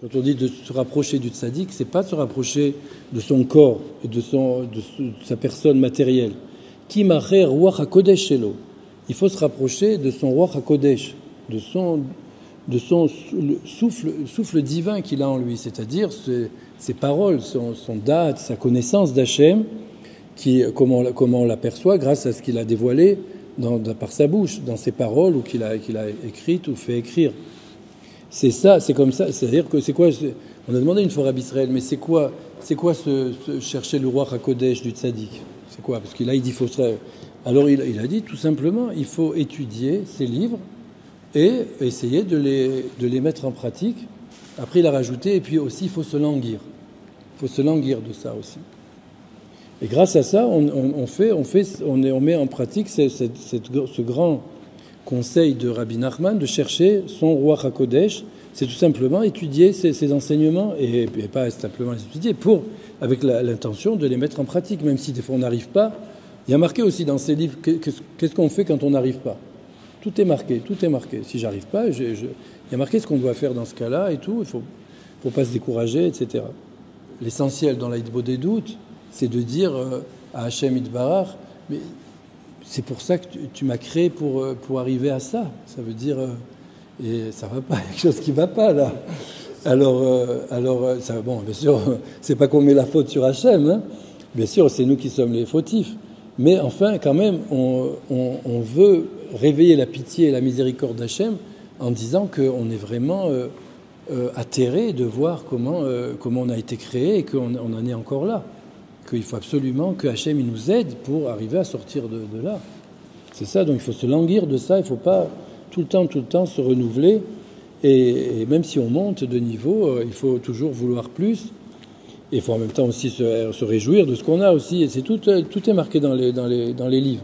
Quand on dit de se rapprocher du tzaddik, c'est pas de se rapprocher de son corps et de sa personne matérielle. Ki macher ruach hakodesh shelo. Il faut se rapprocher de son ruach hakodesh, de son souffle divin qu'il a en lui, c'est-à-dire ses paroles, son date, sa connaissance d'Hachem, comment on l'aperçoit grâce à ce qu'il a dévoilé par sa bouche, dans ses paroles ou qu'il a écrites ou fait écrire. C'est ça, c'est comme ça. C'est-à-dire que c'est quoi? On a demandé une fois à Israël, mais c'est quoi chercher le roi HaKodesh du tzaddik? C'est quoi? Parce que là, il dit alors il a dit tout simplement, il faut étudier ces livres et essayer de les mettre en pratique. Après, il a rajouté, et puis aussi, il faut se languir. Il faut se languir de ça aussi. Et grâce à ça, on met en pratique ce grand conseil de Rabbi Nachman de chercher son roi HaKodesh. C'est tout simplement étudier ces enseignements et pas simplement les étudier avec l'intention de les mettre en pratique, même si des fois on n'arrive pas. Il y a marqué aussi dans ces livres qu'est-ce qu'on fait quand on n'arrive pas. Tout est marqué. Si j'arrive pas, il y a marqué ce qu'on doit faire dans ce cas-là et tout. Il faut pas se décourager, etc. L'essentiel dans l'Aïdbo des doutes, c'est de dire à Hachem Yitbarach, mais c'est pour ça que tu m'as créé pour arriver à ça. Ça veut dire, et ça va pas, il y a quelque chose qui va pas là. Alors ça, bon, bien sûr, c'est pas qu'on met la faute sur Hachem, hein. Bien sûr, c'est nous qui sommes les fautifs. Mais enfin, quand même, on veut réveiller la pitié et la miséricorde d'Hachem en disant qu'on est vraiment atterré de voir comment on a été créé et qu'on en est encore là. Qu'il faut absolument que Hachem il nous aide pour arriver à sortir de là. C'est ça, donc il faut se languir de ça, il ne faut pas tout le temps se renouveler. Et même si on monte de niveau, il faut toujours vouloir plus. Et il faut en même temps aussi se réjouir de ce qu'on a aussi. Et tout est marqué dans les livres.